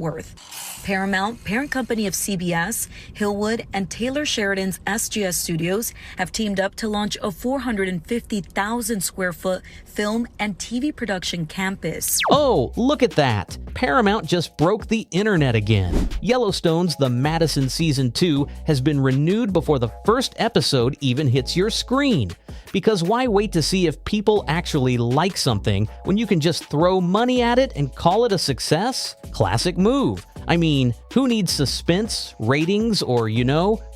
worth. Paramount, parent company of CBS, Hillwood, and Taylor Sheridan's SGS Studios have teamed up to launch a 450,000 square foot film and TV production campus. Oh, look at that! Paramount just broke the internet again. Yellowstone's The Madison Season 2 has been renewed before the first episode even hits your screen. Because why wait to see if people actually like something when you can just throw money at it and call it a success? Classic move. I mean, who needs suspense, ratings, or,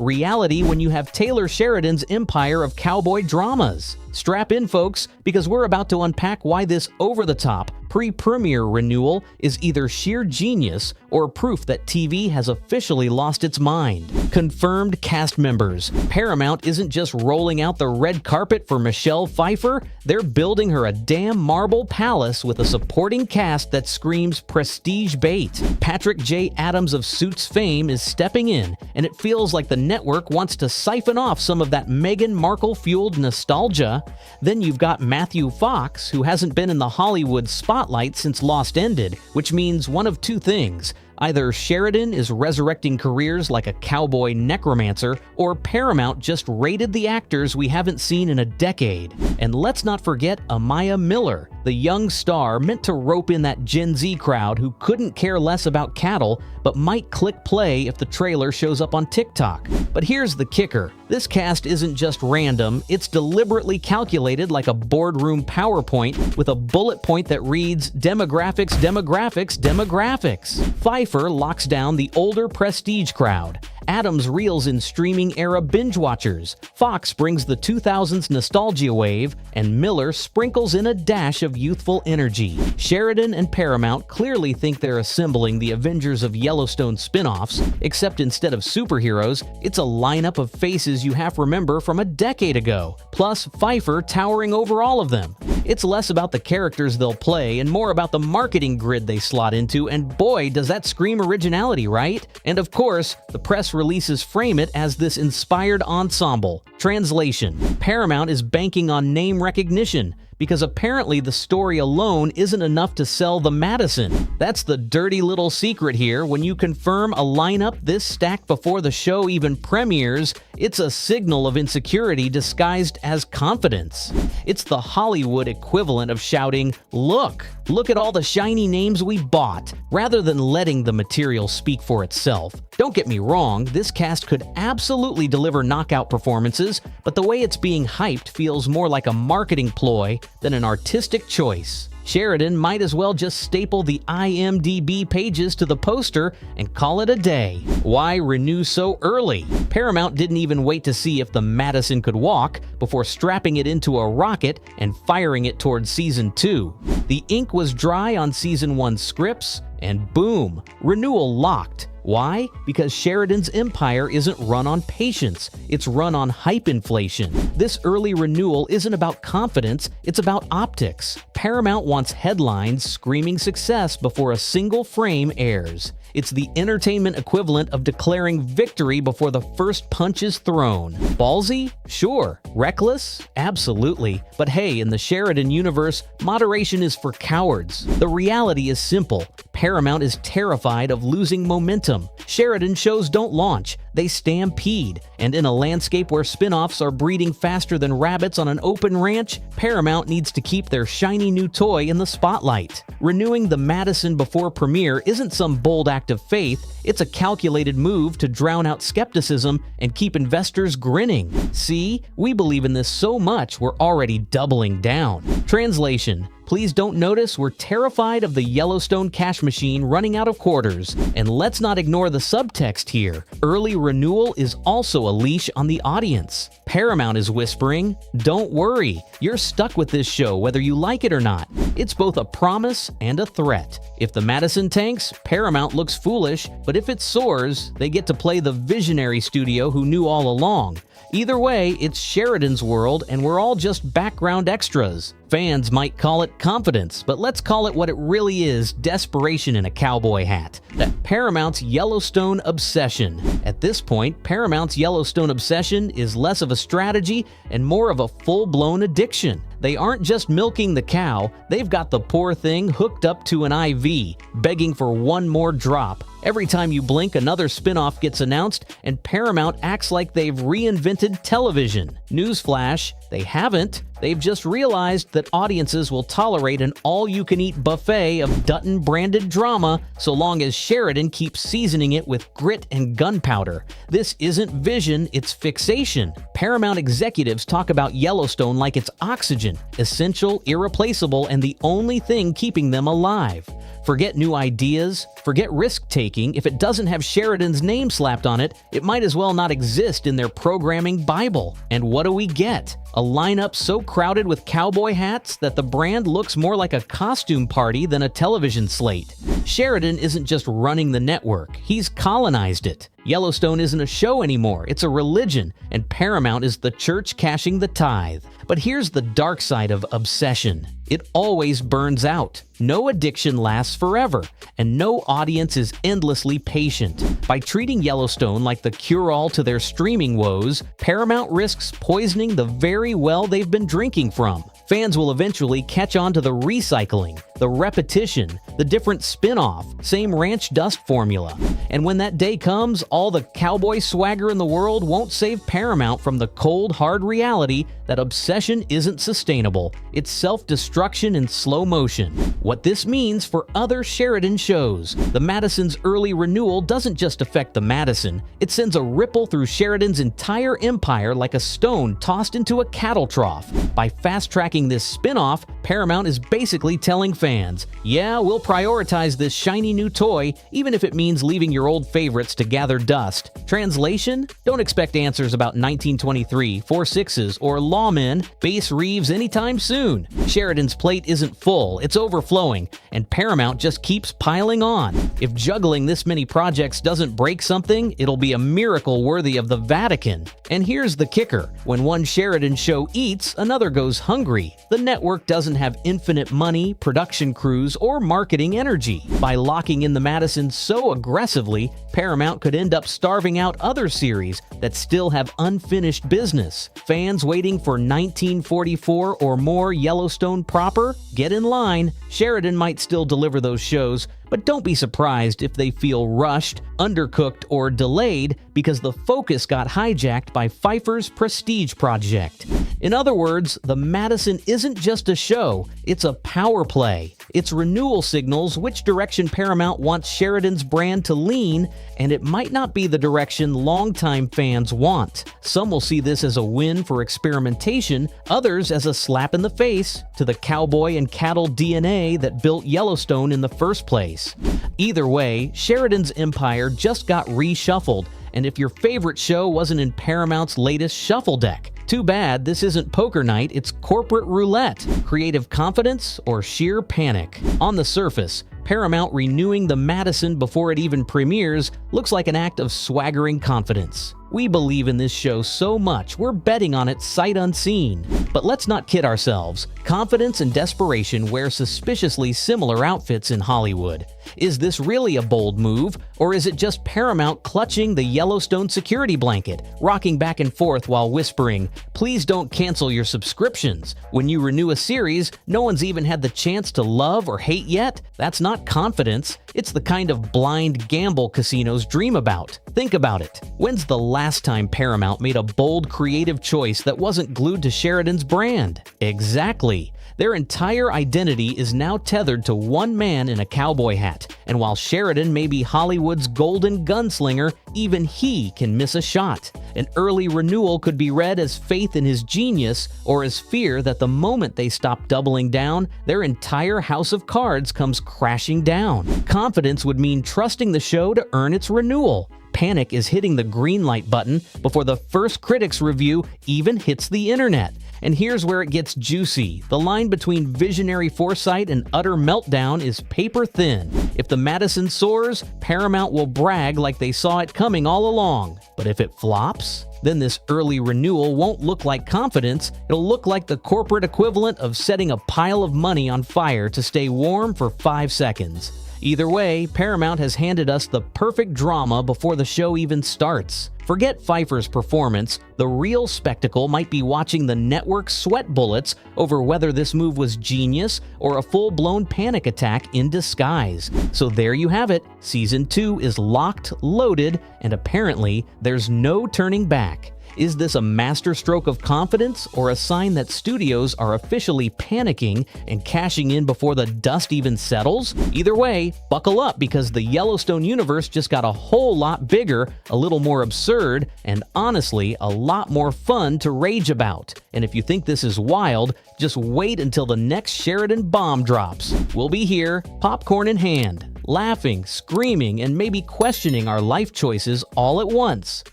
reality when you have Taylor Sheridan's empire of cowboy dramas? Strap in, folks, because we're about to unpack why this over-the-top, pre-premiere renewal is either sheer genius or proof that TV has officially lost its mind. Confirmed cast members. Paramount isn't just rolling out the red carpet for Michelle Pfeiffer, they're building her a damn marble palace with a supporting cast that screams prestige bait. Patrick J. Adams of Suits fame is stepping in, and it feels like the network wants to siphon off some of that Meghan Markle-fueled nostalgia. Then you've got Matthew Fox, who hasn't been in the Hollywood spotlight since Lost ended, which means one of two things. Either Sheridan is resurrecting careers like a cowboy necromancer, or Paramount just rated the actors we haven't seen in a decade. And let's not forget Amiah Miller, the young star meant to rope in that Gen Z crowd who couldn't care less about cattle, but might click play if the trailer shows up on TikTok. But here's the kicker. This cast isn't just random, it's deliberately calculated like a boardroom PowerPoint with a bullet point that reads demographics, demographics, demographics. Pfeiffer locks down the older prestige crowd. Adams reels in streaming-era binge watchers. Fox brings the 2000s nostalgia wave, and Miller sprinkles in a dash of youthful energy. Sheridan and Paramount clearly think they're assembling the Avengers of Yellowstone spinoffs, except instead of superheroes, it's a lineup of faces you half remember from a decade ago, plus Pfeiffer towering over all of them. It's less about the characters they'll play and more about the marketing grid they slot into, and boy, does that scream originality, right? And of course, the press releases frame it as this inspired ensemble. Translation: Paramount is banking on name recognition, because apparently the story alone isn't enough to sell the Madison. That's the dirty little secret here. When you confirm a lineup this stacked before the show even premieres, it's a signal of insecurity disguised as confidence. It's the Hollywood equivalent of shouting, look at all the shiny names we bought, rather than letting the material speak for itself. Don't get me wrong, this cast could absolutely deliver knockout performances, but the way it's being hyped feels more like a marketing ploy than an artistic choice. Sheridan might as well just staple the IMDb pages to the poster and call it a day. Why renew so early? Paramount didn't even wait to see if the Madison could walk before strapping it into a rocket and firing it towards Season 2. The ink was dry on Season 1 scripts, and boom, renewal locked. Why? Because Sheridan's empire isn't run on patience, it's run on hype inflation. This early renewal isn't about confidence, it's about optics. Paramount wants headlines screaming success before a single frame airs. It's the entertainment equivalent of declaring victory before the first punch is thrown. Ballsy? Sure. Reckless? Absolutely. But hey, in the Sheridan universe, moderation is for cowards. The reality is simple. Paramount is terrified of losing momentum. Sheridan shows don't launch, they stampede. And in a landscape where spin-offs are breeding faster than rabbits on an open ranch, Paramount needs to keep their shiny new toy in the spotlight. Renewing the Madison before premiere isn't some bold act of faith, it's a calculated move to drown out skepticism and keep investors grinning. See, we believe in this so much we're already doubling down. Translation: please don't notice we're terrified of the Yellowstone cash machine running out of quarters. And let's not ignore the subtext here. Early renewal is also a leash on the audience. Paramount is whispering, don't worry, you're stuck with this show whether you like it or not. It's both a promise and a threat. If the Madison tanks, Paramount looks foolish, but if it soars, they get to play the visionary studio who knew all along. Either way, it's Sheridan's world and we're all just background extras. Fans might call it confidence, but let's call it what it really is: desperation in a cowboy hat. Paramount's Yellowstone obsession. At this point, Paramount's Yellowstone obsession is less of a strategy and more of a full-blown addiction. They aren't just milking the cow, they've got the poor thing hooked up to an IV, begging for one more drop. Every time you blink, another spinoff gets announced, and Paramount acts like they've reinvented television. Newsflash, they haven't. They've just realized that audiences will tolerate an all-you-can-eat buffet of Dutton-branded drama so long as Sheridan keeps seasoning it with grit and gunpowder. This isn't vision, it's fixation. Paramount executives talk about Yellowstone like it's oxygen, essential, irreplaceable, and the only thing keeping them alive. Forget new ideas, forget risk-taking. If it doesn't have Sheridan's name slapped on it, it might as well not exist in their programming Bible. And what do we get? A lineup so crowded with cowboy hats that the brand looks more like a costume party than a television slate. Sheridan isn't just running the network, he's colonized it. Yellowstone isn't a show anymore, it's a religion, and Paramount is the church cashing the tithe. But here's the dark side of obsession. It always burns out. No addiction lasts forever, and no audience is endlessly patient. By treating Yellowstone like the cure-all to their streaming woes, Paramount risks poisoning the very well they've been drinking from. Fans will eventually catch on to the recycling, the repetition, the different spin-off, same ranch dust formula. And when that day comes, all the cowboy swagger in the world won't save Paramount from the cold, hard reality that obsession isn't sustainable. It's self-destruction in slow motion. What this means for other Sheridan shows. The Madison's early renewal doesn't just affect the Madison, it sends a ripple through Sheridan's entire empire like a stone tossed into a cattle trough. By fast-tracking this spin-off, Paramount is basically telling fans, yeah, we'll prioritize this shiny new toy, even if it means leaving your old favorites to gather dust. Translation? Don't expect answers about 1923, 4/6s, or lawmen, Bass Reeves anytime soon. Sheridan's plate isn't full, it's overflowing, and Paramount just keeps piling on. If juggling this many projects doesn't break something, it'll be a miracle worthy of the Vatican. And here's the kicker. When one Sheridan show eats, another goes hungry. The network doesn't have infinite money, production crews, or marketing energy. By locking in the Madison so aggressively, Paramount could end up starving out other series that still have unfinished business. Fans waiting for 1944 or more Yellowstone proper? Get in line. Sheridan might still deliver those shows, but don't be surprised if they feel rushed, undercooked, or delayed because the focus got hijacked by Pfeiffer's prestige project. In other words, the Madison isn't just a show, it's a power play. Its renewal signals which direction Paramount wants Sheridan's brand to lean, and it might not be the direction longtime fans want. Some will see this as a win for experimentation, others as a slap in the face to the cowboy and cattle DNA that built Yellowstone in the first place. Either way, Sheridan's empire just got reshuffled, and if your favorite show wasn't in Paramount's latest shuffle deck, too bad. This isn't poker night, it's corporate roulette, creative confidence, or sheer panic. On the surface, Paramount renewing the Madison before it even premieres looks like an act of swaggering confidence. We believe in this show so much, we're betting on it sight unseen. But let's not kid ourselves. Confidence and desperation wear suspiciously similar outfits in Hollywood. Is this really a bold move, or is it just Paramount clutching the Yellowstone security blanket, rocking back and forth while whispering, "Please don't cancel your subscriptions"? When you renew a series, no one's even had the chance to love or hate yet? That's not confidence. It's the kind of blind gamble casinos dream about. Think about it. When's the last time Paramount made a bold creative choice that wasn't glued to Sheridan's brand? Exactly. Their entire identity is now tethered to one man in a cowboy hat, and while Sheridan may be Hollywood's golden gunslinger, even he can miss a shot. An early renewal could be read as faith in his genius, or as fear that the moment they stop doubling down, their entire house of cards comes crashing down. Confidence would mean trusting the show to earn its renewal. Panic is hitting the green light button before the first critic's review even hits the internet. And here's where it gets juicy. The line between visionary foresight and utter meltdown is paper thin. If the Madison soars, Paramount will brag like they saw it coming all along. But if it flops? Then this early renewal won't look like confidence, it'll look like the corporate equivalent of setting a pile of money on fire to stay warm for 5 seconds. Either way, Paramount has handed us the perfect drama before the show even starts. Forget Pfeiffer's performance, the real spectacle might be watching the network sweat bullets over whether this move was genius or a full-blown panic attack in disguise. So there you have it, Season 2 is locked, loaded, and apparently there's no turning back. Is this a masterstroke of confidence or a sign that studios are officially panicking and cashing in before the dust even settles? Either way, buckle up because the Yellowstone universe just got a whole lot bigger, a little more absurd, and honestly, a lot more fun to rage about. And if you think this is wild, just wait until the next Sheridan bomb drops. We'll be here, popcorn in hand, laughing, screaming, and maybe questioning our life choices all at once.